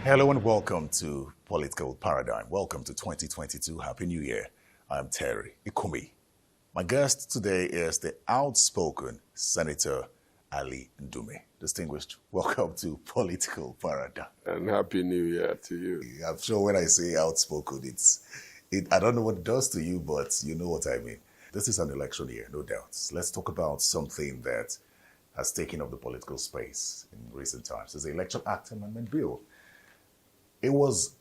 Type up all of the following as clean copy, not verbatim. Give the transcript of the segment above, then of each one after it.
Hello and welcome to Political Paradigm. Welcome to 2022. Happy New Year. I'm Terry Ikumi. My guest today is the outspoken Senator Ali Ndume. Distinguished, welcome to Political Paradigm. And Happy New Year to you. I'm sure when I say outspoken, I don't know what it does to you, but you know what I mean. This is an election year, no doubt. Let's talk about something that has taken up the political space in recent times. It's the Electoral Act Amendment Bill. It was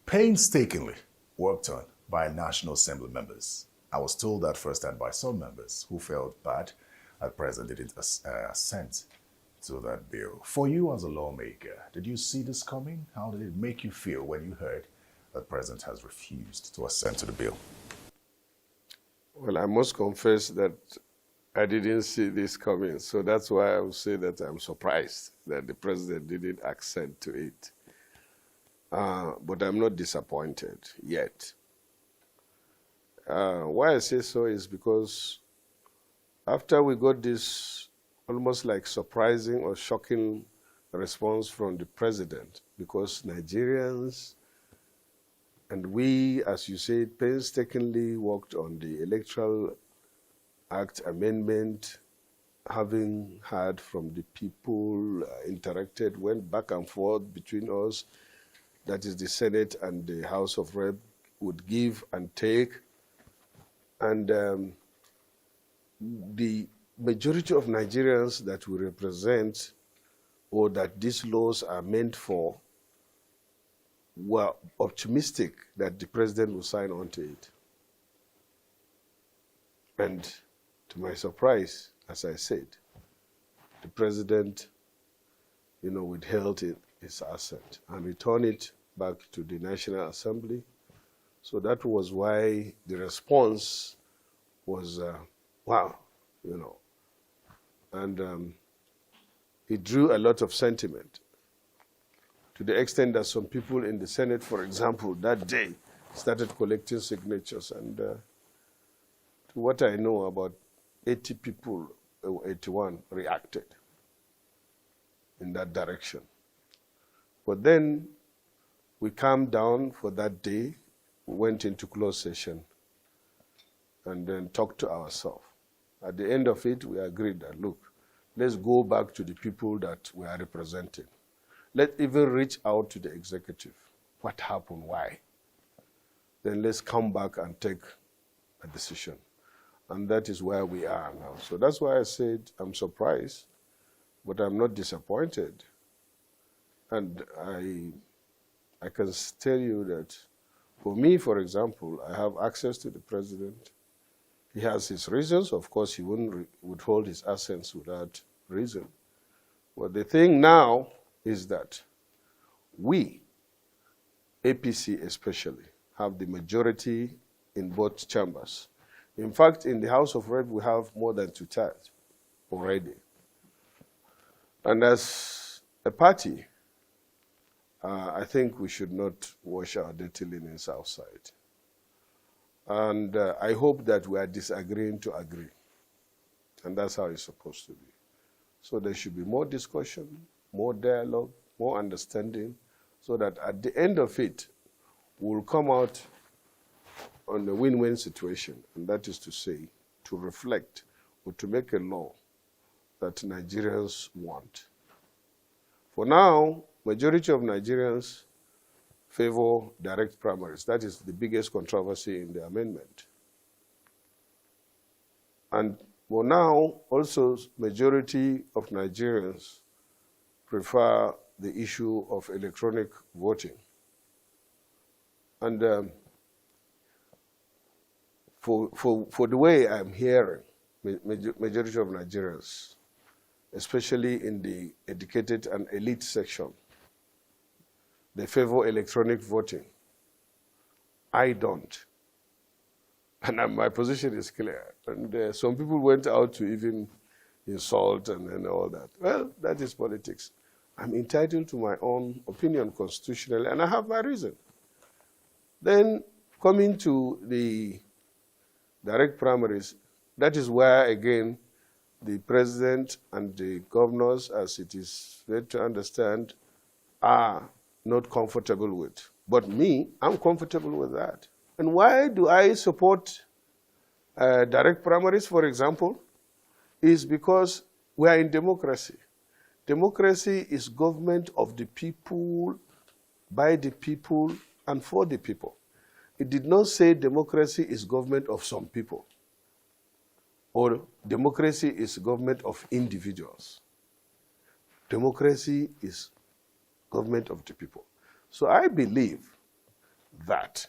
painstakingly worked on by National Assembly members. I was told that firsthand by some members who felt bad that President didn't assent to that bill. For you as a lawmaker, did you see this coming? How did it make you feel when you heard that President has refused to assent to the bill? Well, I must confess that I didn't see this coming. So that's why I would say that I'm surprised that the President didn't assent to it. But I'm not disappointed yet. Why I say so is because after we got this almost like surprising or shocking response from the President, because Nigerians and we, as you said, painstakingly worked on the Electoral Act Amendment, having heard from the people, interacted, went back and forth between us, that is the Senate and the House of Rep, would give and take. And the majority of Nigerians that we represent or that these laws are meant for were optimistic that the President would sign on to it. And to my surprise, as I said, the President, withheld his assent and returned it back to the National Assembly. So that was why the response was, wow, And it drew a lot of sentiment, to the extent that some people in the Senate, for example, that day started collecting signatures. And to what I know, about 80 people, or 81, reacted in that direction. But then we calmed down for that day, we went into closed session, and then talked to ourselves. At the end of it, we agreed that, look, let's go back to the people that we are representing. Let's even reach out to the executive. What happened? Why? Then let's come back and take a decision. And that is where we are now. So that's why I said I'm surprised, but I'm not disappointed. And I can tell you that for me, for example, I have access to the President. He has his reasons. Of course, he wouldn't withhold his assents without reason. But the thing now is that we, APC especially, have the majority in both chambers. In fact, in the House of Rep, we have more than 2/3 already. And as a party, I think we should not wash our dirty linens outside. And I hope that we are disagreeing to agree. And that's how it's supposed to be. So there should be more discussion, more dialogue, more understanding, so that at the end of it, we'll come out on a win-win situation. And that is to say, to reflect or to make a law that Nigerians want. For now, majority of Nigerians favor direct primaries. That is the biggest controversy in the amendment. And for now, also, majority of Nigerians prefer the issue of electronic voting. And for the way I'm hearing, majority of Nigerians, especially in the educated and elite section, they favor electronic voting. I don't. And my position is clear. And some people went out to even insult and all that. Well, that is politics. I'm entitled to my own opinion constitutionally, and I have my reason. Then coming to the direct primaries, that is where, again, the president and the governors, as it is made to understand, are not comfortable with. But me, I'm comfortable with that. And why do I support direct primaries, for example? Is because we are in democracy. Democracy is government of the people, by the people, and for the people. It did not say democracy is government of some people, or democracy is government of individuals. Democracy is government of the people. So I believe that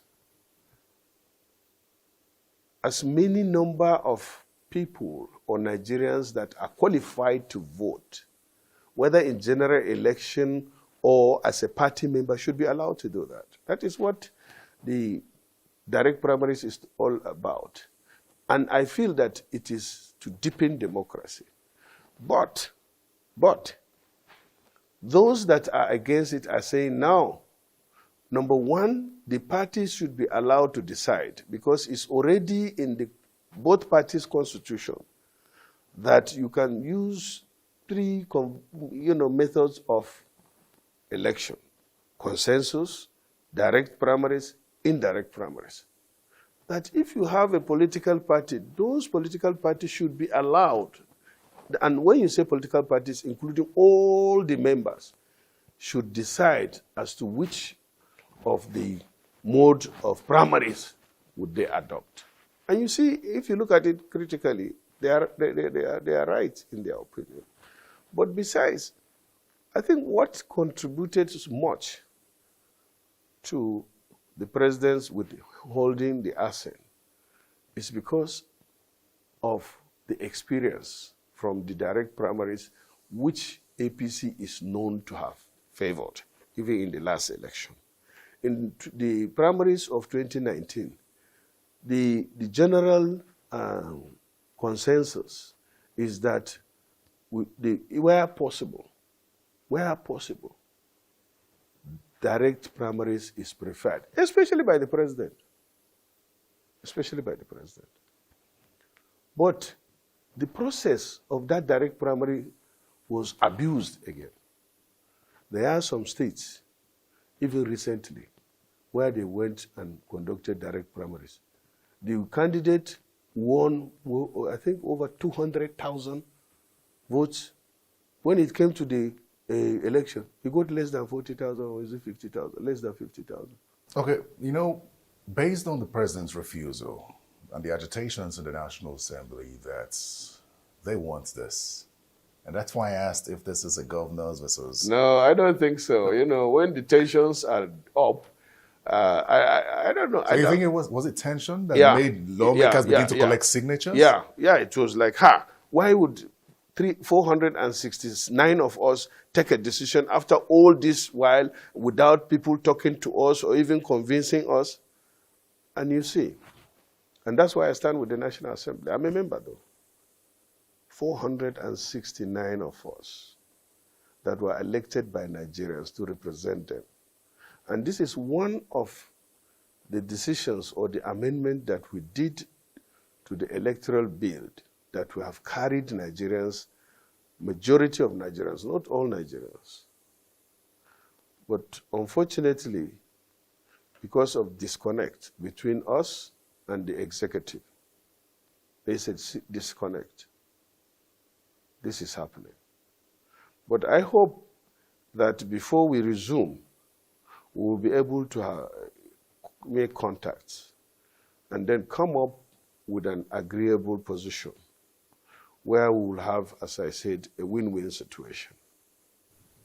as many number of people or Nigerians that are qualified to vote, whether in general election or as a party member, should be allowed to do that. That is what the direct primaries is all about. And I feel that it is to deepen democracy. But those that are against it are saying now, number one, the parties should be allowed to decide, because it's already in the both parties' constitution that you can use three methods of election: consensus, direct primaries, indirect primaries. That if you have a political party, those political parties should be allowed. And when you say political parties, including all the members, should decide as to which of the mode of primaries would they adopt. And you see, if you look at it critically, they are right in their opinion. But besides, I think what contributed much to the president's withholding the assent is because of the experience from the direct primaries, which APC is known to have favored, even in the last election. In the primaries of 2019, the general consensus is that where possible, direct primaries is preferred, especially by the president. But the process of that direct primary was abused again. There are some states, even recently, where they went and conducted direct primaries. The candidate won, I think, over 200,000 votes. When it came to the election, he got less than 40,000, or is it 50,000? Less than 50,000. Okay, based on the president's refusal and the agitations in the National Assembly that they want this, and that's why I asked if this is a governor's versus... No, I don't think so. When the tensions are up, I don't know. So you think it was it tension that made lawmakers begin to collect signatures? Yeah, it was like, why would 469 of us take a decision after all this while without people talking to us or even convincing us? And you see, and that's why I stand with the National Assembly. I'm a member, though. 469 of us that were elected by Nigerians to represent them. And this is one of the decisions or the amendment that we did to the electoral bill that we have carried Nigerians, majority of Nigerians, not all Nigerians. But unfortunately, because of disconnect between us and the executive, they said disconnect. This is happening. But I hope that before we resume, we will be able to make contacts and then come up with an agreeable position where we will have, as I said, a win-win situation.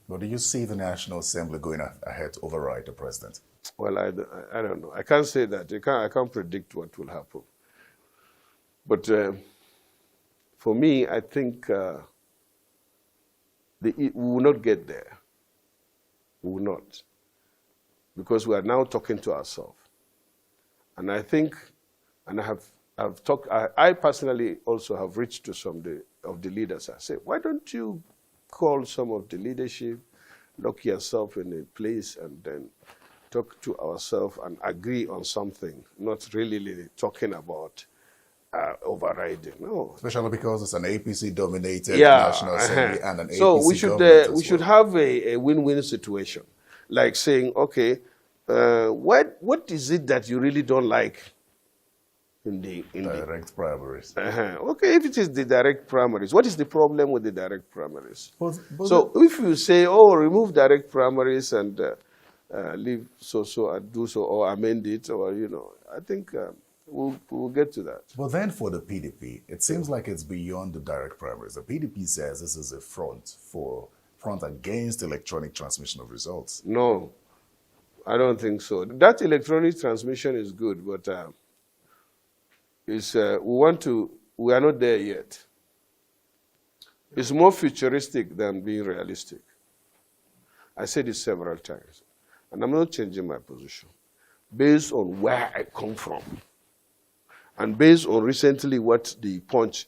But do you see the National Assembly going ahead to override the president? Well, I don't know. I can't say that. I can't predict what will happen. But for me, I think we will not get there. We will not. Because we are now talking to ourselves. And I think, and I've talked, I personally also have reached to some of the leaders. I say, why don't you call some of the leadership, lock yourself in a place and then talk to ourselves and agree on something, not really talking about overriding. No. Especially because it's an APC-dominated National Assembly and an APC so we should government as we should have a win-win situation. like saying, okay, what is it that you really don't like in the Direct primaries. Okay, if it is the direct primaries, what is the problem with the direct primaries? But So if you say, oh, remove direct primaries and leave so and do so, or amend it, or, you know, I think we'll get to that. But then for the PDP, it seems like it's beyond the direct primaries. The PDP says this is a front against electronic transmission of results. No, I don't think so. That electronic transmission is good, but we are not there yet. It's more futuristic than being realistic. I said it several times, and I'm not changing my position based on where I come from, and based on recently what the Punch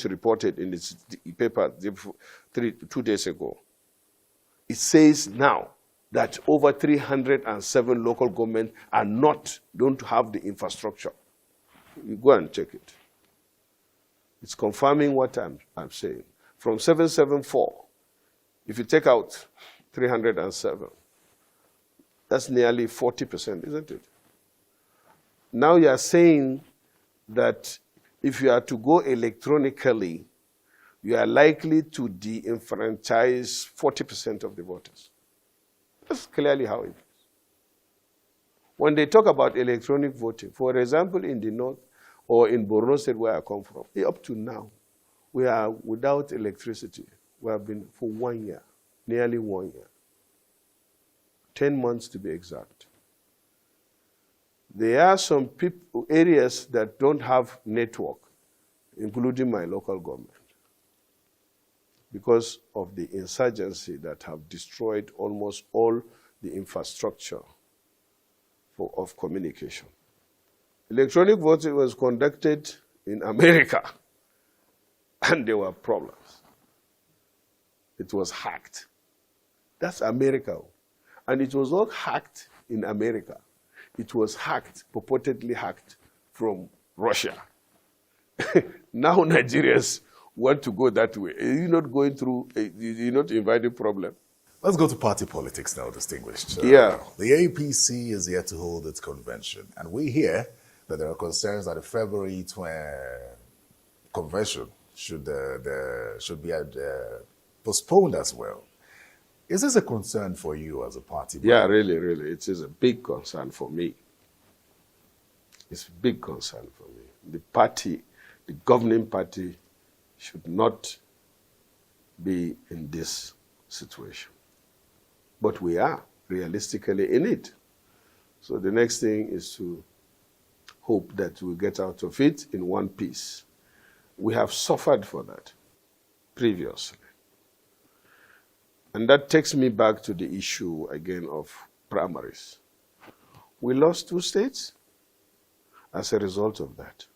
reported in its paper 2 days ago. It says now that over 307 local governments don't have the infrastructure. You go and check it. It's confirming what I'm saying. From 774, if you take out 307, that's nearly 40%, isn't it? Now you are saying that if you are to go electronically, you are likely to de-enfranchise 40% of the voters. That's clearly how it is. When they talk about electronic voting, for example, in the north or in Borno State where I come from, up to now, we are without electricity. We have been for 1 year, nearly 1 year. 10 months to be exact. There are some areas that don't have network, including my local government, because of the insurgency that have destroyed almost all the infrastructure of communication. Electronic voting was conducted in America, and there were problems. It was hacked. That's America. And it was not hacked in America. It was hacked, purportedly hacked from Russia. Now Nigerians want to go that way. Are you not going through, you're not inviting problem? Let's go to party politics now, distinguished. Yeah. The APC is yet to hold its convention, and we hear that there are concerns that the February convention should be postponed as well. Is this a concern for you as a party? Yeah, really. It is a big concern for me. It's a big concern for me. The party, the governing party, should not be in this situation. But we are realistically in it. So the next thing is to hope that we get out of it in one piece. We have suffered for that previously. And that takes me back to the issue again of primaries. We lost 2 states as a result of that.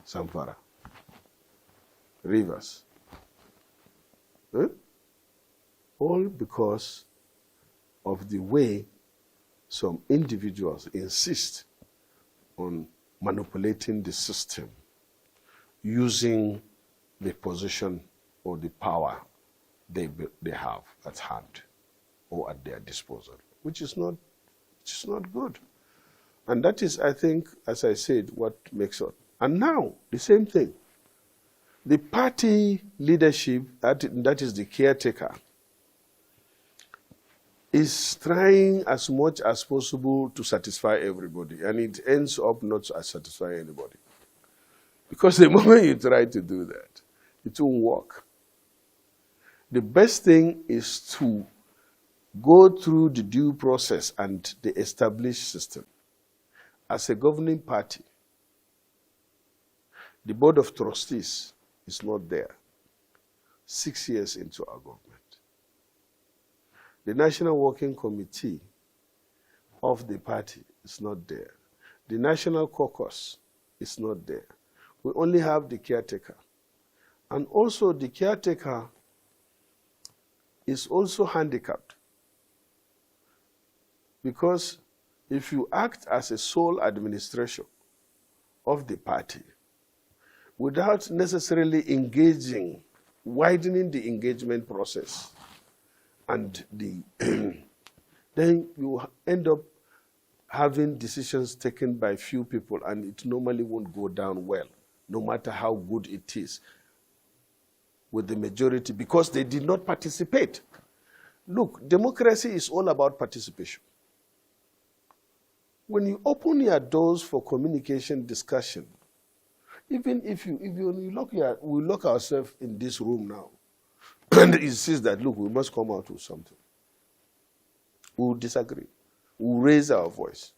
Zamfara, Rivers. All because of the way some individuals insist on manipulating the system using the position or the power they have at hand or at their disposal, which is not good. And that is, I think, as I said, what makes it. And now, the same thing. The party leadership, that is the caretaker, is trying as much as possible to satisfy everybody, and it ends up not satisfying anybody. Because the moment you try to do that, it won't work. The best thing is to go through the due process and the established system. As a governing party, the Board of Trustees is not there 6 years into our government. The National Working Committee of the party is not there. The National Caucus is not there. We only have the caretaker. And also the caretaker is also handicapped, because if you act as a sole administration of the party without necessarily widening the engagement process and then you end up having decisions taken by few people, and it normally won't go down well, no matter how good it is with the majority, because they did not participate. Look, democracy is all about participation. When you open your doors for communication, discussion, even if you we lock ourselves in this room now and insist that, look, we must come out with something. We will disagree. We will raise our voice.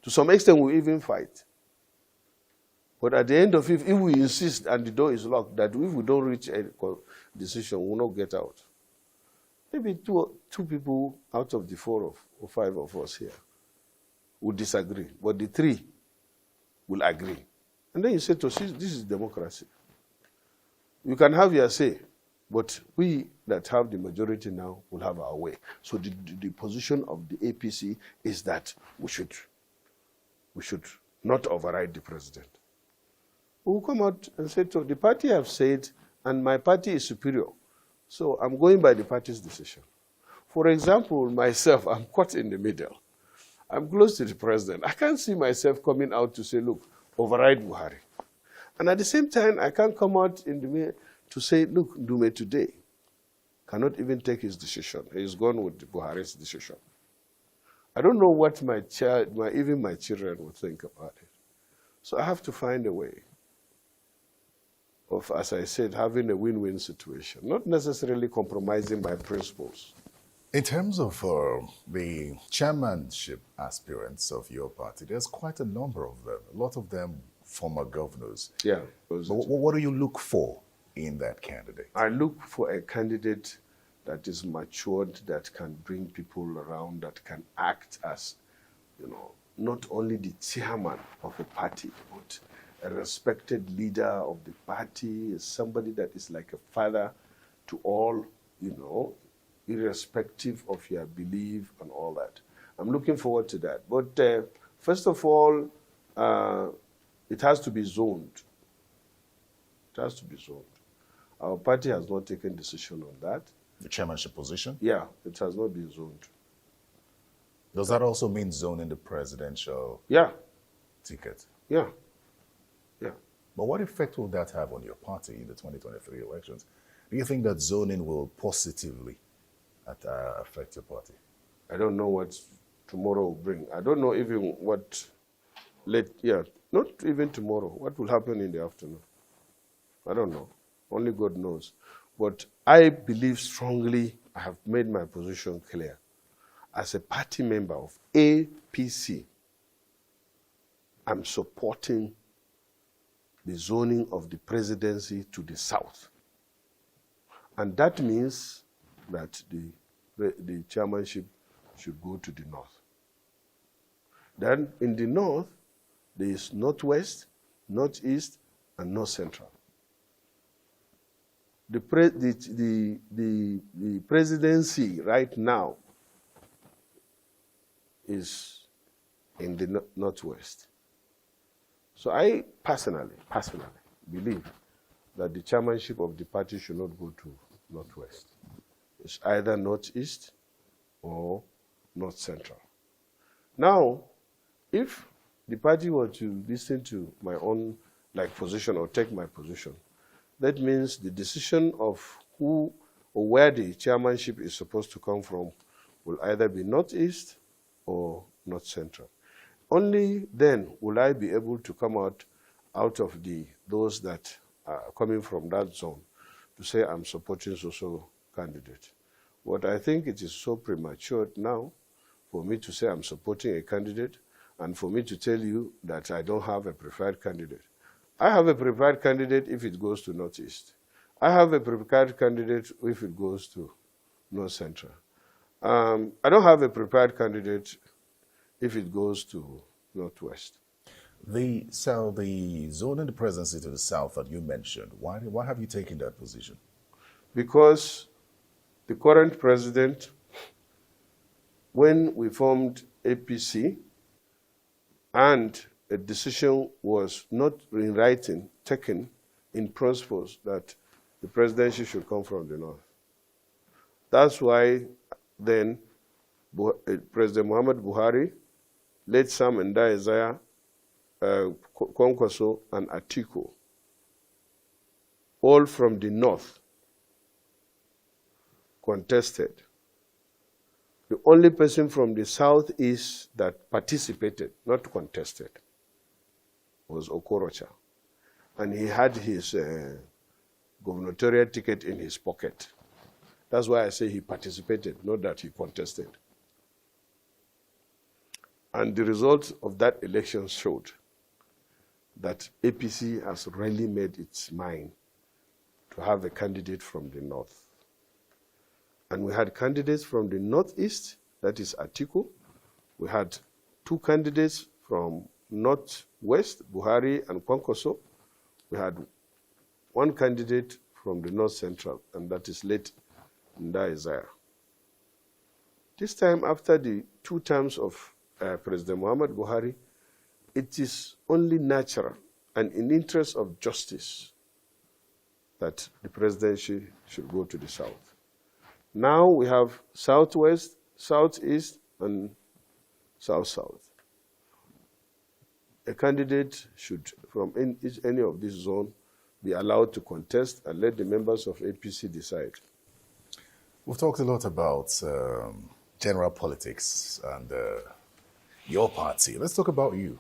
To some extent, we will even fight. But at the end of it, if we insist and the door is locked, that if we don't reach a decision, we will not get out. Maybe two people out of the 4 or 5 of us here will disagree, but the 3 will agree. And then you say to us, this is democracy. You can have your say, but we that have the majority now will have our way. So the position of the APC is that we should not override the president. We will come out and say, to the party have said, and my party is superior, so I'm going by the party's decision. For example, myself, I'm caught in the middle. I'm close to the president. I can't see myself coming out to say, look, override Buhari. And at the same time, I can't come out in the middle to say, look, Ndume today cannot even take his decision. He's gone with Buhari's decision. I don't know what even my children would think about it. So I have to find a way of, as I said, having a win-win situation, not necessarily compromising my principles. In terms of the chairmanship aspirants of your party, there's quite a number of them, a lot of them former governors. Yeah. What do you look for in that candidate? I look for a candidate that is matured, that can bring people around, that can act as, not only the chairman of a party, but a respected leader of the party, somebody that is like a father to all, irrespective of your belief and all that. I'm looking forward to that. But first of all, it has to be zoned. It has to be zoned. Our party has not taken decision on that. The chairmanship position? Yeah, it has not been zoned. Does that also mean zoning the presidential ticket? Yeah. Yeah. But what effect will that have on your party in the 2023 elections? Do you think that zoning will positively affect your party? I don't know what tomorrow will bring. I don't know even what not even tomorrow. What will happen in the afternoon? I don't know. Only God knows. But I believe strongly, I have made my position clear. As a party member of APC, I'm supporting the zoning of the presidency to the south. And that means that the chairmanship should go to the north. Then in the north, there is northwest, northeast, and north central. The presidency right now is in the northwest. So I personally believe that the chairmanship of the party should not go to northwest. It's either northeast or north central. Now, if the party were to listen to my own position or take my position, that means the decision of who or where the chairmanship is supposed to come from will either be northeast or north central. Only then will I be able to come out of those that are coming from that zone to say I'm supporting so candidate. But I think it is so premature now for me to say I'm supporting a candidate and for me to tell you that I don't have a preferred candidate. I have a preferred candidate if it goes to northeast. I have a prepared candidate if it goes to north central. I don't have a prepared candidate if it goes to northwest. The zoning the presidency to the south that you mentioned, why have you taken that position? Because the current president, when we formed APC, and a decision was not in writing, taken in principles that the presidency should come from the north. That's why then President Muhammad Buhari, late Sam Ndume Isaiah, Kwankwaso, and Atiku, all from the north, contested. The only person from the southeast that participated, not contested, was Okorocha. And he had his gubernatorial ticket in his pocket. That's why I say he participated, not that he contested. And the results of that election showed that APC has really made its mind to have a candidate from the north. And we had candidates from the northeast, that is Atiku. We had two candidates from northwest, Buhari and Kwankwaso. We had one candidate from the north central, and that is late Ndume Isaiah. This time, after the 2 terms of President Muhammad Buhari, it is only natural and in interest of justice that the presidency should go to the south. Now we have southwest, southeast, and south-south. A candidate should, from any of this zone, be allowed to contest and let the members of APC decide. We've talked a lot about general politics and your party. Let's talk about you.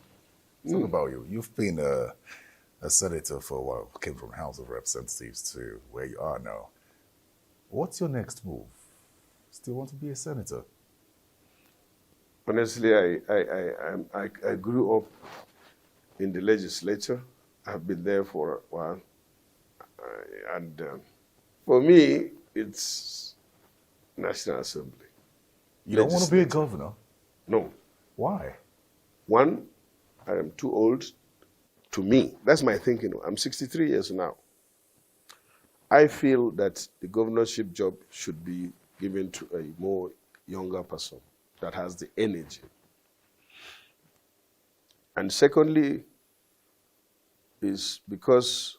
Talk about you. You've been a senator for a while, came from House of Representatives to where you are now. What's your next move? Still want to be a senator? Honestly, I grew up in the legislature. I've been there for a while. And for me, it's National Assembly. You don't want to be a governor? No. Why? One, I am too old to me. That's my thinking. I'm 63 years now. I feel that the governorship job should be given to a more younger person that has the energy. And secondly, is because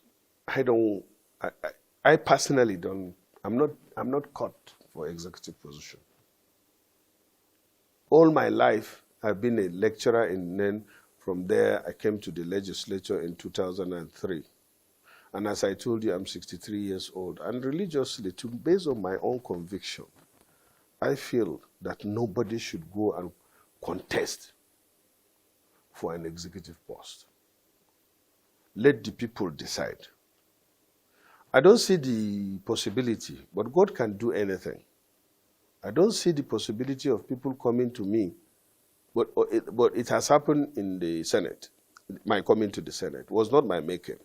I personally don't, I'm not cut for executive position. All my life, I've been a lecturer, and then from there, I came to the legislature in 2003. And as I told you, I'm 63 years old. And religiously, based on my own conviction, I feel that nobody should go and contest for an executive post. Let the people decide. I don't see the possibility, but God can do anything. I don't see the possibility of people coming to me, but it has happened in the Senate. My coming to the Senate was not my making.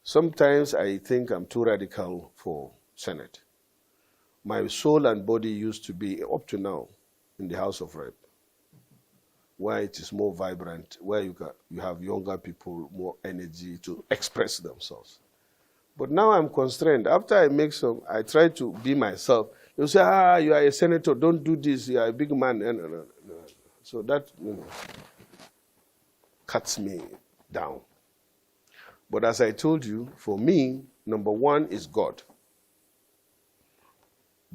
Sometimes I think I'm too radical for Senate. My soul and body used to be, up to now, in the House of Rep, where it is more vibrant, where you have younger people, more energy to express themselves. But now I'm constrained. After I try to be myself. They'll say, you are a senator, don't do this, you are a big man. No. So that cuts me down. But as I told you, for me, number one is God.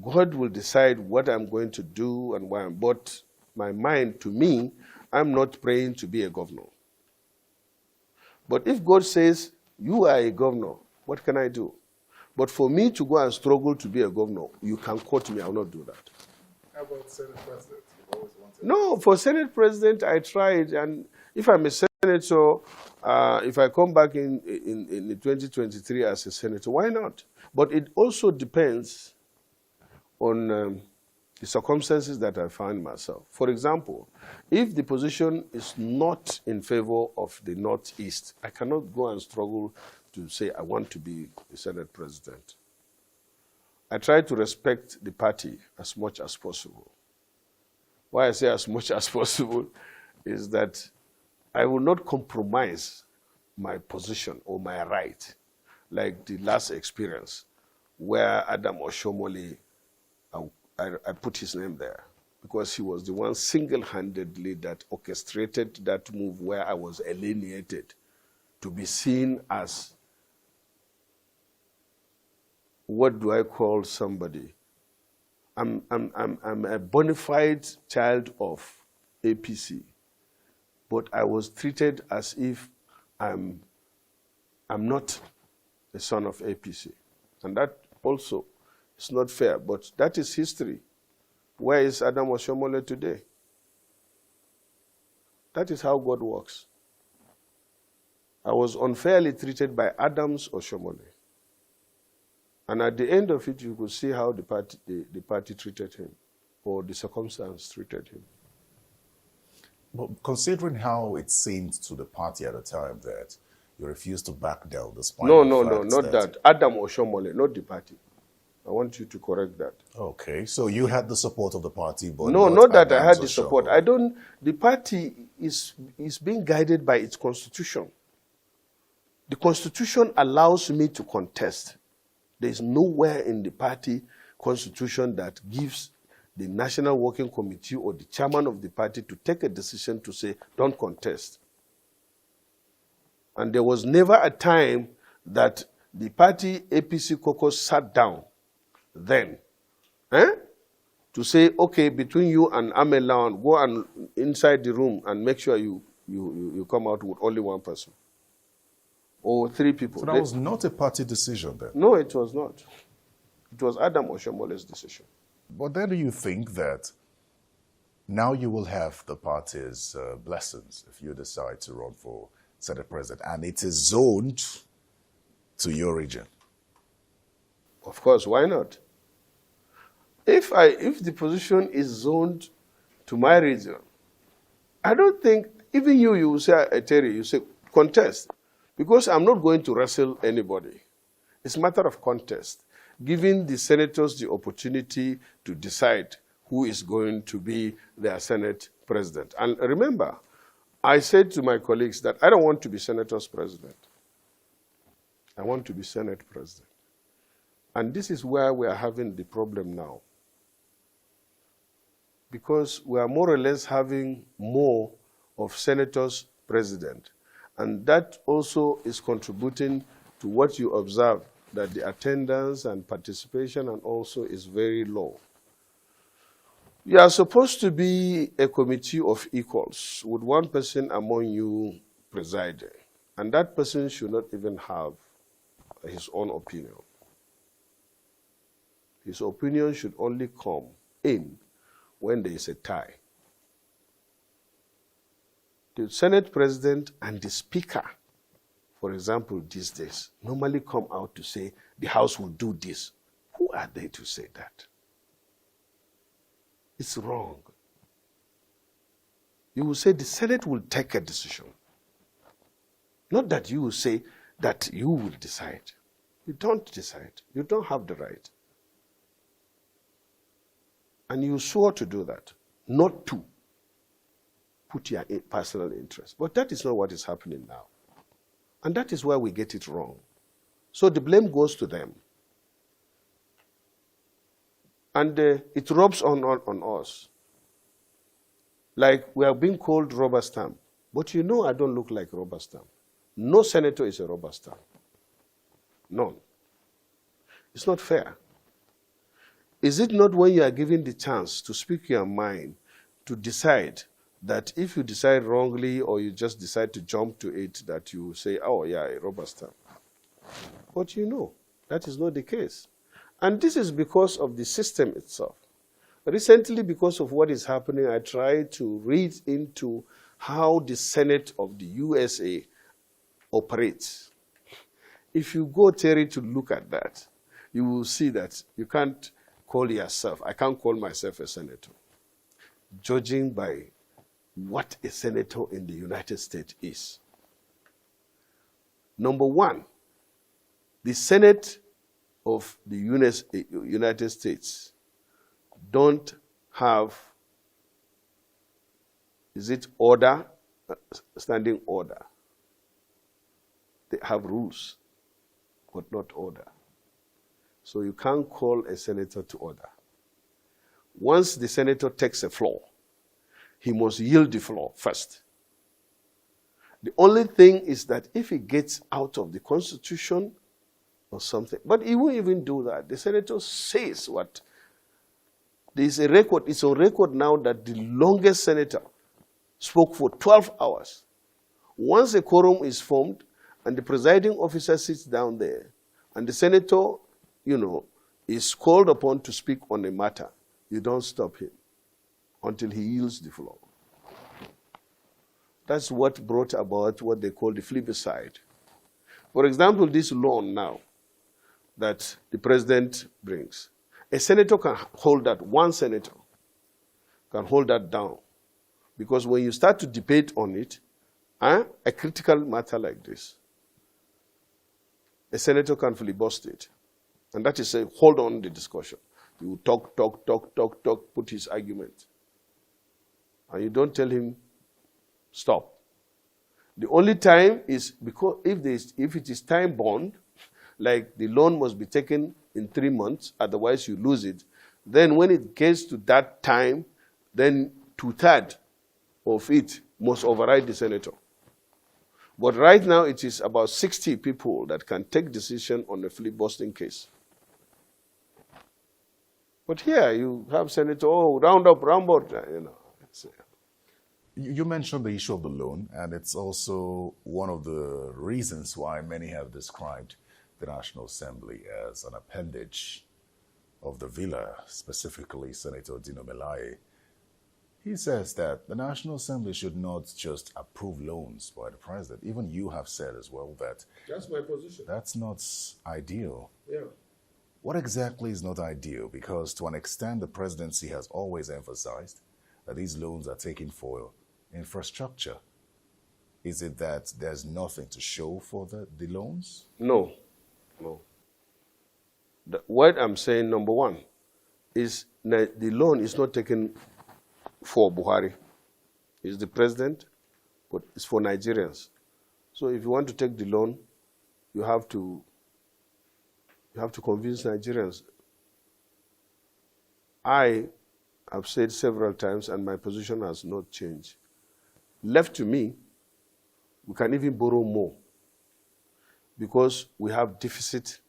God will decide what I'm going to do and why. But my mind, to me, I'm not praying to be a governor. But if God says, you are a governor, what can I do? But for me to go and struggle to be a governor, you can quote me, I will not do that. How about Senate President? You've always wanted. No, for Senate President, I tried. And if I'm a senator, if I come back in 2023 as a senator, why not? But it also depends on the circumstances that I find myself. For example, if the position is not in favor of the Northeast, I cannot go and struggle to say I want to be the Senate President. I try to respect the party as much as possible. Why I say as much as possible is that I will not compromise my position or my right, like the last experience where Adam Oshomole, I put his name there because he was the one single-handedly that orchestrated that move where I was alienated to be seen as, what do I call somebody? I'm a bona fide child of APC, but I was treated as if I'm not a son of APC. And that also is not fair, but that is history. Where is Adam Oshomole today? That is how God works. I was unfairly treated by Adams Oshomole. And at the end of it, you could see how the party treated him, or the circumstance treated him. But considering how it seemed to the party at the time that you refused to back down despite No, not that. Adam Oshomole, not the party. I want you to correct that. Okay, so you had the support of the party, but no, not that Adams I had the Oshomole. support. The party is being guided by its constitution. The constitution allows me to contest. There is nowhere in the party constitution that gives the National Working Committee or the chairman of the party to take a decision to say, don't contest. And there was never a time that the party APC caucus sat down then to say, okay, between you and Amelawan, go and inside the room and make sure you come out with only one person or three people. So that was not a party decision then? No, it was not. It was Adam Oshomole's decision. But then do you think that now you will have the party's blessings if you decide to run for Senate President, and it is zoned to your region? Of course, why not? If the position is zoned to my region, I don't think, even you will say, Terry, you say, contest. Because I'm not going to wrestle anybody. It's a matter of contest, giving the senators the opportunity to decide who is going to be their Senate president. And remember, I said to my colleagues that I don't want to be senator's president. I want to be Senate president. And this is where we are having the problem now. Because we are more or less having more of senators president. And that also is contributing to what you observe, that the attendance and participation and also is very low. You are supposed to be a committee of equals with one person among you presiding. And that person should not even have his own opinion. His opinion should only come in when there is a tie. The Senate President and the Speaker, for example, these days, normally come out to say, the House will do this. Who are they to say that? It's wrong. You will say the Senate will take a decision. Not that you will say that you will decide. You don't decide. You don't have the right. And you swore to do that, not to put your personal interest. But that is not what is happening now. And that is where we get it wrong. So the blame goes to them. And it rubs on us. Like we are being called rubber stamp. But you know I don't look like rubber stamp. No senator is a rubber stamp. None. It's not fair. Is it not when you are given the chance to speak your mind, to decide that if you decide wrongly or you just decide to jump to it, that you say, oh yeah, a rubber stamp. But you know, that is not the case. And this is because of the system itself. Recently, because of what is happening, I tried to read into how the Senate of the USA operates. If you go, Terry, to look at that, you will see that you can't call yourself, I can't call myself a senator, judging by what a senator in the United States is. Number one, the Senate of the United States don't have, is it order, standing order? They have rules, but not order. So you can't call a senator to order. Once the senator takes a floor, he must yield the floor first. The only thing is that if he gets out of the Constitution or something, but he won't even do that. The senator says what There is a record, it's on record now that the longest senator spoke for 12 hours. Once a quorum is formed and the presiding officer sits down there and the senator, is called upon to speak on a matter, you don't stop him until he yields the floor. That's what brought about what they call the plebiscite. For example, this loan now that the president brings, a senator can hold that, one senator can hold that down. Because when you start to debate on it, a critical matter like this, a senator can filibuster it. And that is a hold on the discussion. You talk, put his argument. And you don't tell him, stop. The only time is because if it is time bound, like the loan must be taken in 3 months, otherwise you lose it. Then when it gets to that time, then 2/3 of it must override the senator. But right now it is about 60 people that can take decision on a filibustering case. But here you have senator, round up, You mentioned the issue of the loan, and it's also one of the reasons why many have described the National Assembly as an appendage of the villa, specifically Senator Ndume. He says that the National Assembly should not just approve loans by the president. Even you have said as well that that's my position. That's not ideal. Yeah. What exactly is not ideal? Because to an extent, the presidency has always emphasized that these loans are taken for infrastructure. Is it that there's nothing to show for the loans? No. What I'm saying, number one, is that the loan is not taken for Buhari. It's the president, but it's for Nigerians. So if you want to take the loan, you have to convince Nigerians. I have said several times, and my position has not changed. Left to me, we can even borrow more because we have deficit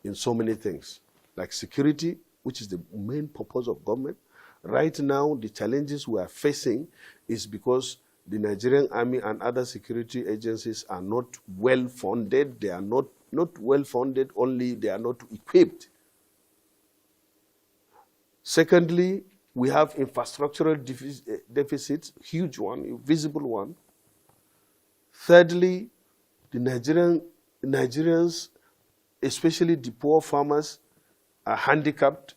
in so many things, like security, which is the main purpose of government. Right now, the challenges we are facing is because the Nigerian army and other security agencies are not well funded. They are not well funded, only they are not equipped. Secondly, we have infrastructural deficits, huge one, a visible one. Thirdly, the Nigerians, especially the poor farmers, are handicapped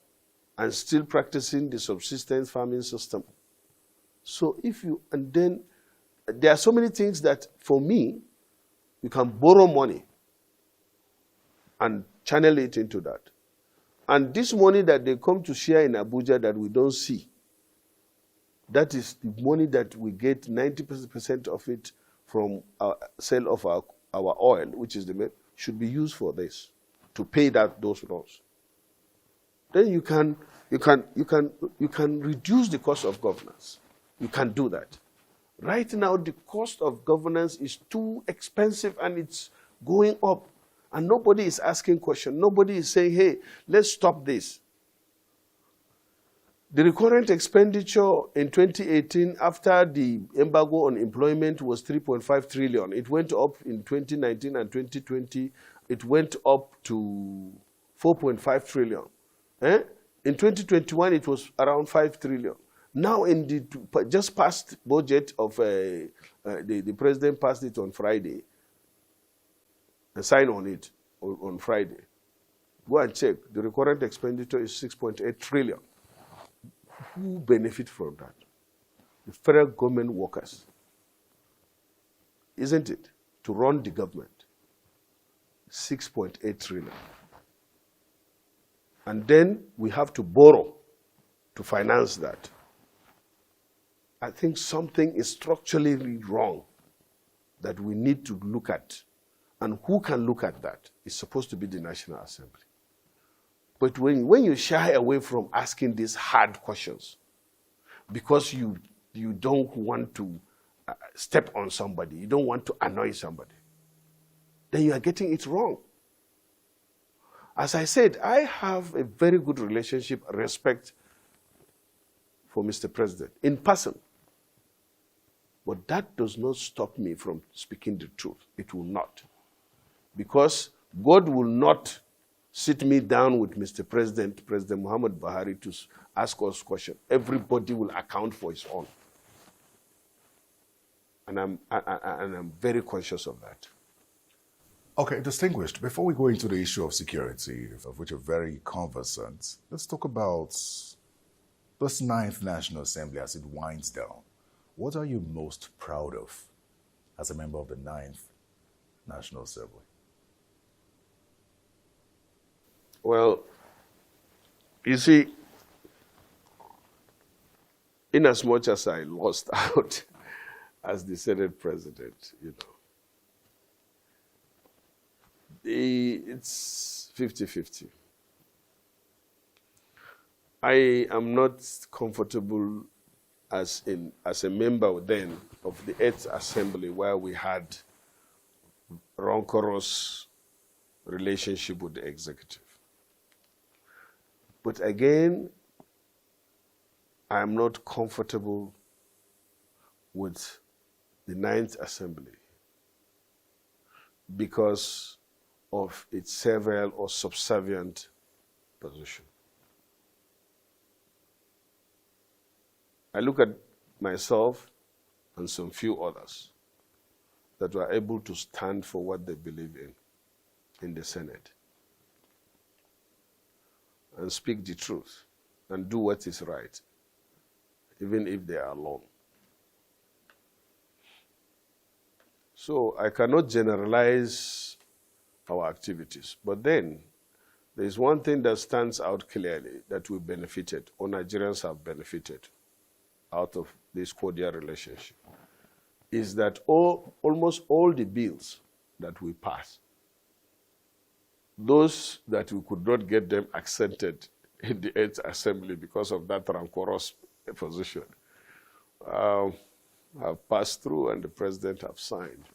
and still practicing the subsistence farming system. So and then there are so many things that for me, you can borrow money and channel it into that. And this money that they come to share in Abuja that we don't see, that is the money that we get 90% of it from our sale of our oil, which is should be used for this, to pay those loans. Then you can reduce the cost of governance. You can do that. Right now, the cost of governance is too expensive and it's going up. And nobody is asking questions. Nobody is saying, hey, let's stop this. The recurrent expenditure in 2018 after the embargo on employment was 3.5 trillion. It went up in 2019 and 2020. It went up to 4.5 trillion. In 2021, it was around 5 trillion. Now, in the just passed budget of the president passed it on Friday and signed on it on Friday. Go and check. The recurrent expenditure is 6.8 trillion. Who benefit from that? The federal government workers. Isn't it? To run the government. 6.8 trillion. And then we have to borrow to finance that. I think something is structurally wrong that we need to look at. And who can look at that? It's supposed to be the National Assembly. But when you shy away from asking these hard questions, because you don't want to step on somebody, you don't want to annoy somebody, then you are getting it wrong. As I said, I have a very good relationship, respect for Mr. President in person. But that does not stop me from speaking the truth. It will not. Because God will not sit me down with Mr. President, President Muhammad Buhari, to ask us questions. Everybody will account for his own. And I'm very conscious of that. Okay, distinguished, before we go into the issue of security, of which you're very conversant, let's talk about this 9th National Assembly as it winds down. What are you most proud of as a member of the 9th National Assembly? Well, you see, in as much as I lost out as the Senate President, it's 50-50. I am not comfortable as a member then of the 8th Assembly, where we had rancorous relationship with the executive. But again, I am not comfortable with the 9th Assembly because of its servile or subservient position. I look at myself and some few others that were able to stand for what they believe in the Senate and speak the truth and do what is right, even if they are alone. So I cannot generalize our activities, but then there is one thing that stands out clearly that we benefited, or Nigerians have benefited out of this cordial relationship, is that almost all the bills that we pass, those that we could not get them accepted in the 8th Assembly because of that rancorous position, have passed through and the President have signed.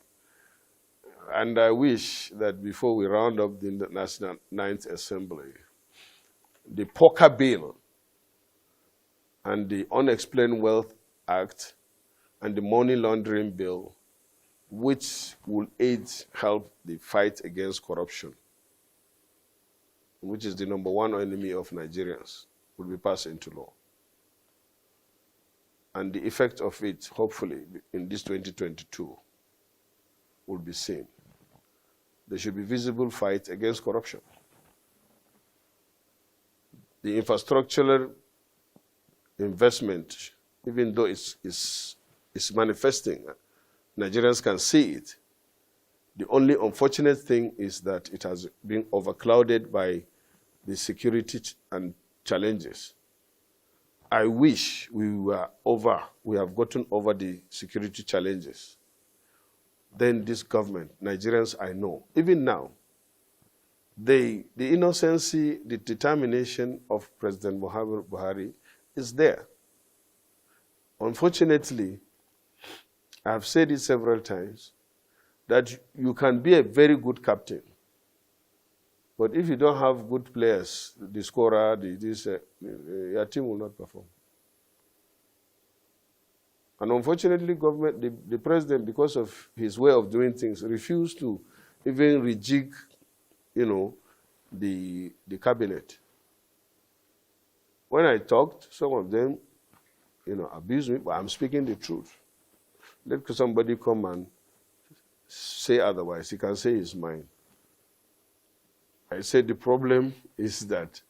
And I wish that before we round up the National 9th Assembly, the poker bill and the Unexplained Wealth Act and the Money Laundering Bill, which will help the fight against corruption, which is the #1 enemy of Nigerians, will be passed into law. And the effect of it, hopefully, in this 2022, will be seen. There should be visible fight against corruption. The infrastructural investment, even though it's manifesting, Nigerians can see it. The only unfortunate thing is that it has been overclouded by the security and challenges. I wish we have gotten over the security challenges. Then this government, Nigerians I know, even now, the innocency, the determination of President Muhammad Buhari is there. Unfortunately, I have said it several times, that you can be a very good captain, but if you don't have good players, the scorer, your team will not perform. And unfortunately, the president, because of his way of doing things, refused to even rejig, the cabinet. When I talked, some of them, abused me, but I'm speaking the truth. Let somebody come and say otherwise. He can say his mind. I said the problem is that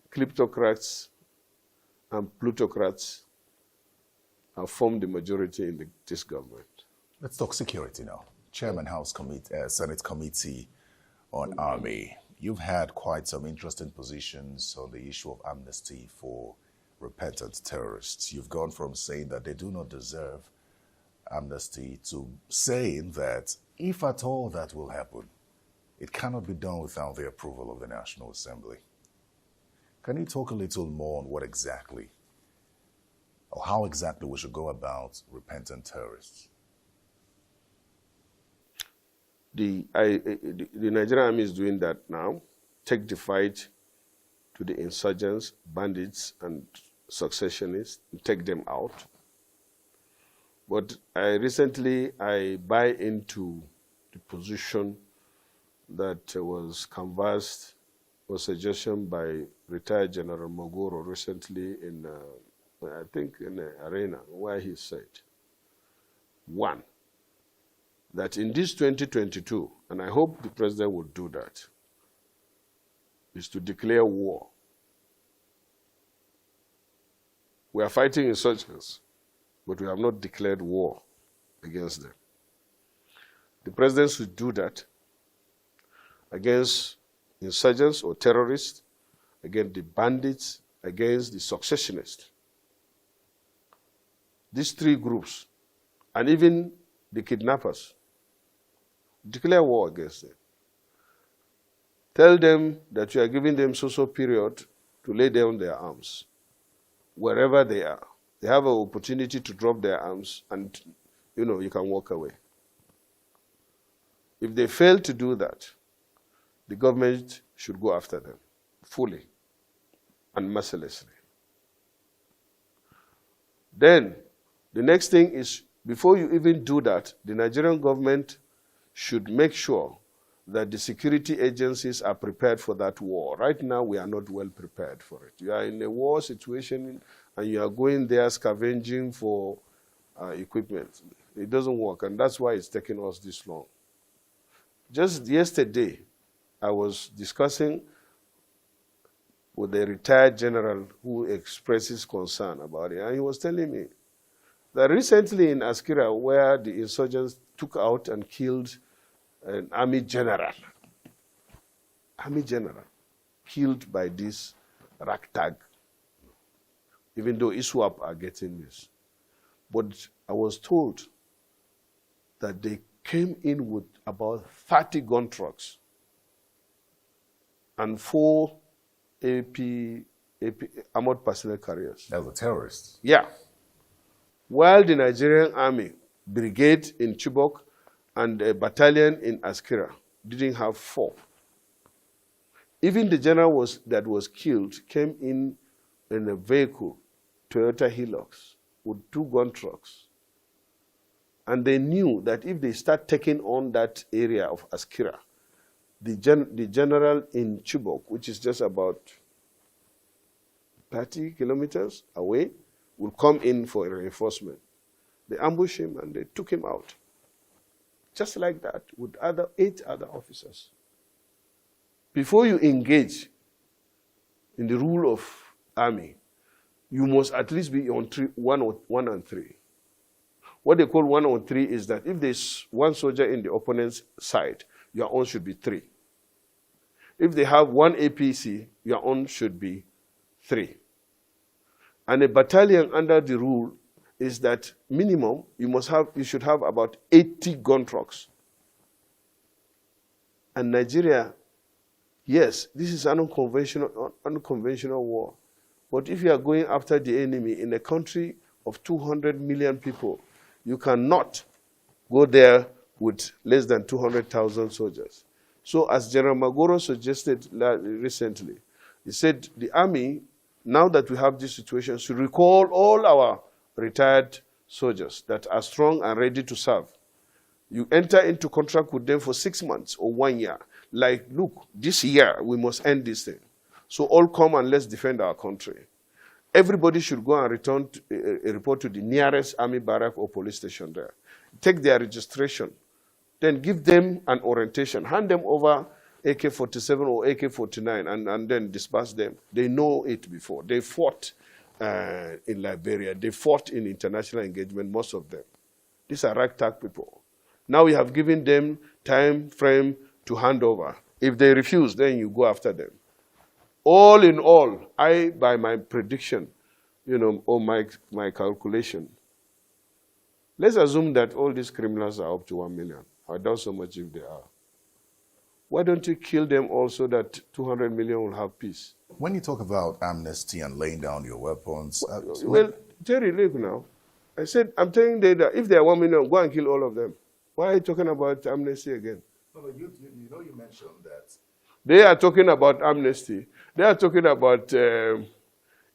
kleptocrats and plutocrats have formed the majority in this government. Let's talk security now. Chairman Senate Committee on Army. You've had quite some interesting positions on the issue of amnesty for repentant terrorists. You've gone from saying that they do not deserve amnesty to saying that if at all that will happen, it cannot be done without the approval of the National Assembly. Can you talk a little more on what exactly, or how exactly we should go about repentant terrorists? The Nigerian Army is doing that now. Take the fight to the insurgents, bandits, and successionists, take them out. But recently I buy into the position that was canvassed or suggestion by retired General Magoro recently in, I think, in the arena, where he said, one, that in this 2022, and I hope the president will do that, is to declare war. We are fighting insurgents, but we have not declared war against them. The president should do that against insurgents or terrorists, against the bandits, against the successionists. These three groups, and even the kidnappers, declare war against them. Tell them that you are giving them so period to lay down their arms, wherever they are. They have an opportunity to drop their arms and, you can walk away. If they fail to do that, the government should go after them fully and mercilessly. Then, the next thing is, before you even do that, the Nigerian government should make sure that the security agencies are prepared for that war. Right now, we are not well prepared for it. You are in a war situation and you are going there scavenging for equipment. It doesn't work, and that's why it's taking us this long. Just yesterday, I was discussing with a retired general who expresses concern about it, and he was telling me that recently in Askira, where the insurgents took out and killed an army general, killed by this ragtag, even though ISWAP are getting this. But I was told that they came in with about 30 gun trucks and 4 AP armored personnel carriers. That was the terrorists. Yeah. While the Nigerian Army brigade in Chibok and a battalion in Askira didn't have 4. Even the general that was killed came in a vehicle, Toyota Hilux, with 2 gun trucks. And they knew that if they start taking on that area of Askira, the general in Chibok, which is just about 30 kilometers away, will come in for a reinforcement. They ambushed him and they took him out. Just like that, with 8 other officers. Before you engage in the rule of army, you must at least be on 1 and 3. What they call 1 on 3 is that if there's 1 soldier in the opponent's side, your own should be 3. If they have 1 APC, your own should be 3. And a battalion under the rule is that minimum you should have about 80 gun trucks. And Nigeria, yes, this is an unconventional war. But if you are going after the enemy in a country of 200 million people, you cannot go there with less than 200,000 soldiers. So as General Magoro suggested recently, he said the army, now that we have this situation, should recall all our retired soldiers that are strong and ready to serve. You enter into contract with them for 6 months or 1 year. Like, look, this year we must end this thing. So all come and let's defend our country. Everybody should go and return a report to the nearest army barrack or police station there. Take their registration. Then give them an orientation. Hand them over AK-47 or AK-49 and then disperse them. They know it before. They fought in Liberia. They fought in international engagement, most of them. These are ragtag people. Now we have given them time frame to hand over. If they refuse, then you go after them. All in all, by my prediction, or my calculation, let's assume that all these criminals are up to 1 million. I doubt so much if they are. Why don't you kill them all so that 200 million will have peace? When you talk about amnesty and laying down your weapons... Well, Terry, look now. I said, I'm telling you that if they are 1 million, go and kill all of them. Why are you talking about amnesty again? No, but you mentioned that. They are talking about amnesty. They are talking about a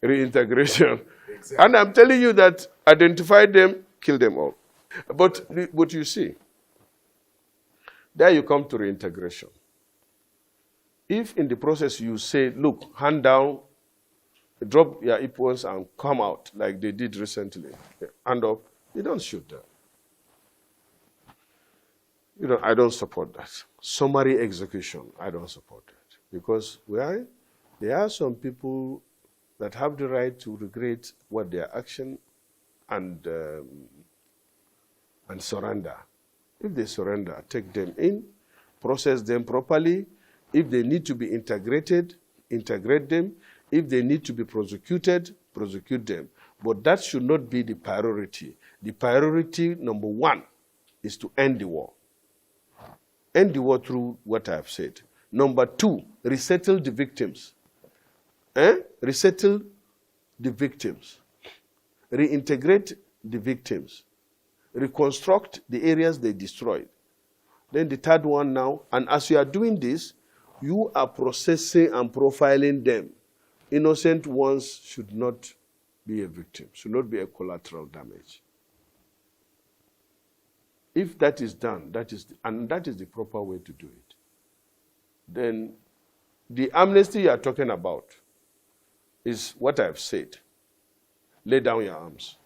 reintegration. Exactly. And I'm telling you that identify them, kill them all. But you see, there you come to reintegration. If in the process you say, look, hand down, drop your weapons and come out like they did recently, hand up, you don't shoot them. I don't support that. Summary execution, I don't support that. Because there are some people that have the right to regret what their action and surrender. If they surrender, take them in, process them properly. If they need to be integrated, integrate them. If they need to be prosecuted, prosecute them. But that should not be the priority. The priority, number one, is to end the war. End the war through what I have said. Number two, resettle the victims. Resettle the victims. Reintegrate the victims. Reconstruct the areas they destroyed. Then the third one now, and as you are doing this, you are processing and profiling them. Innocent ones should not be a victim, should not be a collateral damage. If that is done, that is the proper way to do it. Then the amnesty you are talking about is what I've said. Lay down your arms.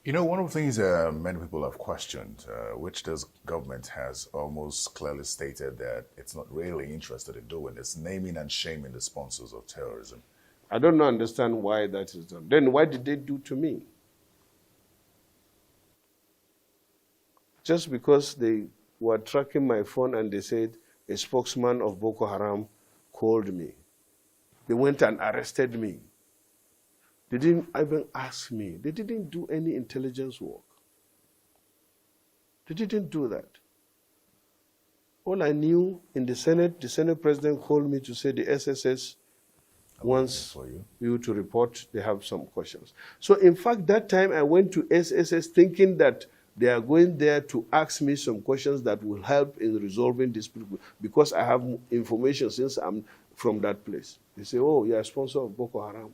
One of the things many people have questioned, which this government has almost clearly stated that it's not really interested in doing, is naming and shaming the sponsors of terrorism. I don't understand why that is done. Then why did they do to me? Just because they were tracking my phone and they said a spokesman of Boko Haram called me. They went and arrested me. They didn't even ask me. They didn't do any intelligence work. They didn't do that. All I knew in the Senate president called me to say the SSS wants you to report. They have some questions. So in fact, that time I went to SSS thinking that they are going there to ask me some questions that will help in resolving this because I have information since I'm from that place. They say, oh, you're a sponsor of Boko Haram.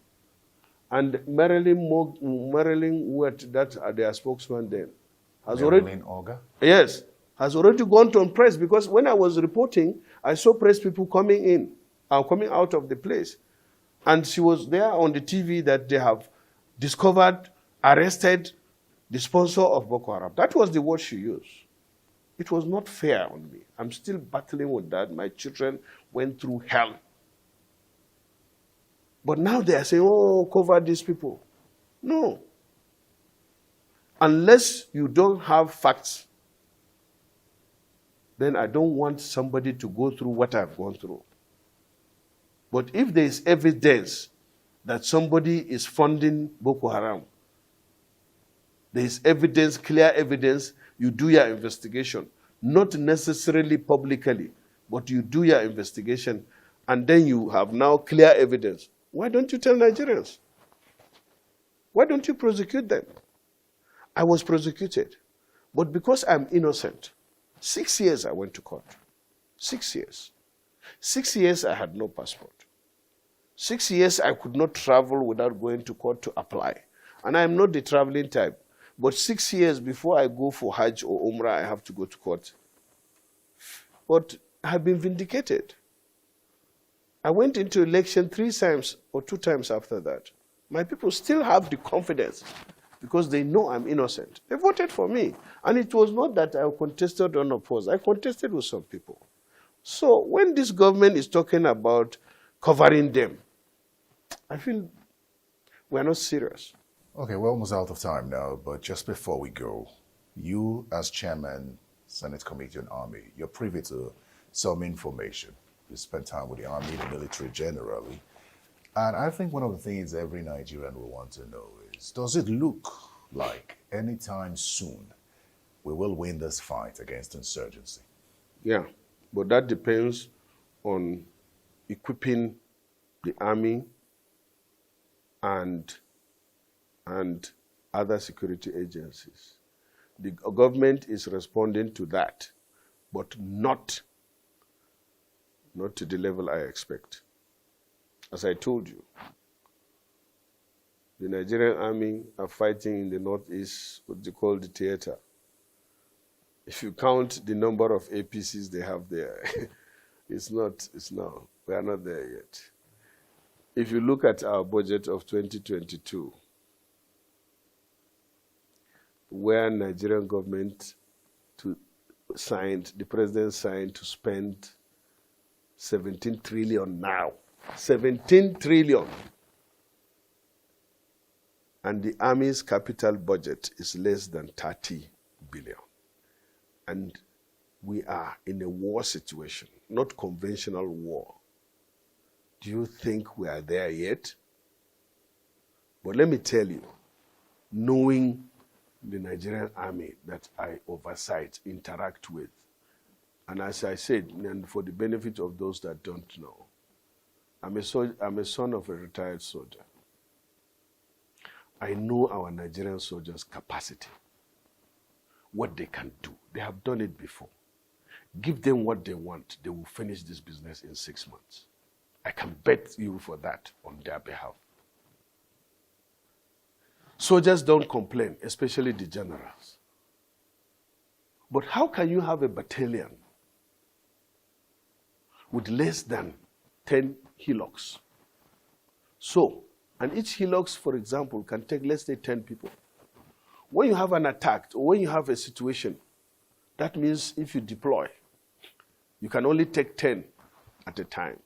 And Marilyn, their spokesman then, has Marilyn Oga? Yes, has already gone to press because when I was reporting, I saw press people coming out of the place. And she was there on the TV that they have discovered, arrested the sponsor of Boko Haram. That was the word she used. It was not fair on me. I'm still battling with that. My children went through hell. But now they are saying, oh, cover these people. No. Unless you don't have facts, then I don't want somebody to go through what I've gone through. But if there is evidence that somebody is funding Boko Haram, there is evidence, clear evidence, you do your investigation. Not necessarily publicly, but you do your investigation, and then you have now clear evidence. Why don't you tell Nigerians? Why don't you prosecute them? I was prosecuted. But because I'm innocent, 6 years I went to court. 6 years. 6 years I had no passport. 6 years I could not travel without going to court to apply. And I am not the traveling type. But 6 years before I go for Hajj or Umrah, I have to go to court. But I have been vindicated. I went into election 3 times or 2 times after that. My people still have the confidence because they know I'm innocent. They voted for me. And it was not that I contested or opposed. I contested with some people. So when this government is talking about covering them, I feel we're not serious. Okay, we're almost out of time now, but just before we go, you as chairman, Senate Committee on Army, you're privy to some information. You spend time with the Army, the military generally. And I think one of the things every Nigerian will want to know is, does it look like anytime soon we will win this fight against insurgency? Yeah, but that depends on equipping the Army and other security agencies. The government is responding to that, but not to the level I expect. As I told you, The Nigerian army are fighting in the northeast, what they call the theater. If you count the number of APCs they have there, we are not there yet. If you look at our budget of 2022, where Nigerian government the president signed to spend 17 trillion now. 17 trillion. And the army's capital budget is less than 30 billion. And we are in a war situation, not conventional war. Do you think we are there yet? But let me tell you, knowing the Nigerian army that I oversight, interact with, and as I said, and for the benefit of those that don't know, I'm a son of a retired soldier. I know our Nigerian soldiers' capacity, what they can do. They have done it before. Give them what they want, they will finish this business in 6 months. I can bet you for that on their behalf. Soldiers don't complain, especially the generals. But how can you have a battalion with less than 10 hillocks? So, and each hillocks, for example, can take, let's say, 10 people. When you have an attack, or when you have a situation, that means if you deploy, you can only take 10 at a time.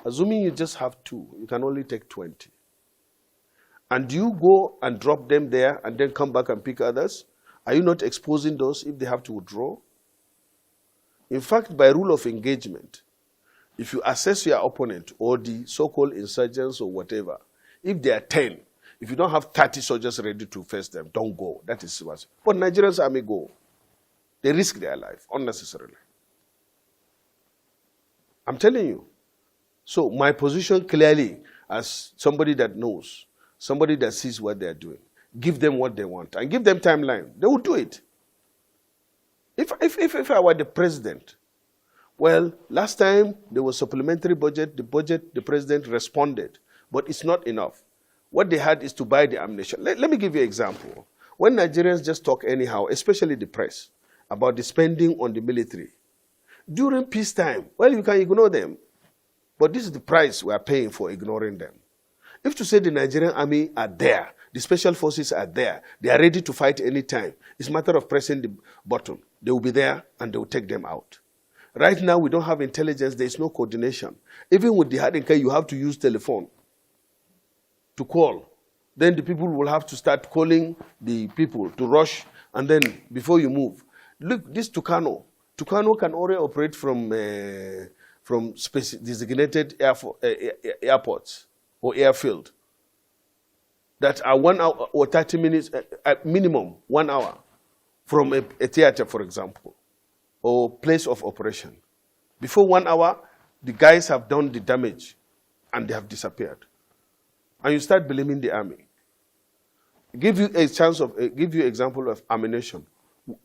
Assuming you just have 2, you can only take 20. And you go and drop them there and then come back and pick others? Are you not exposing those if they have to withdraw? In fact, by rule of engagement, if you assess your opponent or the so-called insurgents or whatever, if they are 10, if you don't have 30 soldiers ready to face them, don't go. That is what. But Nigerians army go. They risk their life unnecessarily. I'm telling you. So my position clearly, as somebody that knows, somebody that sees what they're doing, give them what they want and give them timeline. They will do it. If I were the president, well, last time there was supplementary budget, the president responded, but it's not enough. What they had is to buy the ammunition. Let me give you an example. When Nigerians just talk anyhow, especially the press, about the spending on the military, during peacetime, well, you can ignore them, but this is the price we are paying for ignoring them. If to say the Nigerian army are there, the special forces are there, they are ready to fight anytime, it's a matter of pressing the button. They will be there and they will take them out. Right now, we don't have intelligence, there is no coordination. Even with the Hadinka, you have to use telephone to call. Then the people will have to start calling the people to rush, and then before you move. Look, this Tucano can only operate from designated airports or airfield that are 1 hour or 30 minutes, at minimum 1 hour from a theater, for example, or place of operation. Before 1 hour, the guys have done the damage and they have disappeared. And you start blaming the army. Give you example of ammunition.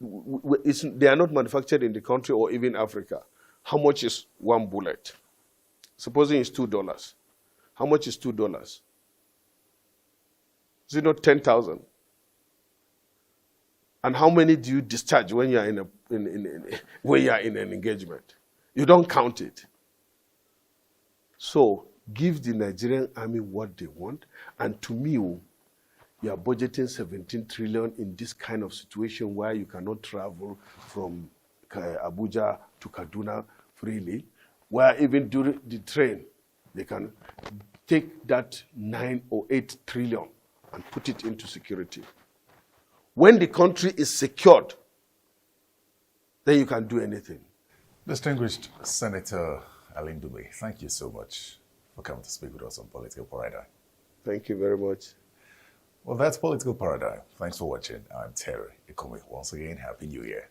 They are not manufactured in the country or even Africa. How much is one bullet? Supposing it's $2. How much is $2? Is it not 10,000? And how many do you discharge when you are when you are in an engagement? You don't count it. So give the Nigerian army what they want, and to me, you are budgeting 17 trillion in this kind of situation where you cannot travel from Abuja to Kaduna freely, where even during the train, they can take that 9 or 8 trillion and put it into security. When the country is secured, then you can do anything. Distinguished Senator Ndume, thank you so much for coming to speak with us on Political Paradigm. Thank you very much. Well, that's Political Paradigm. Thanks for watching. I'm Terry Ikome. Once again, Happy New Year.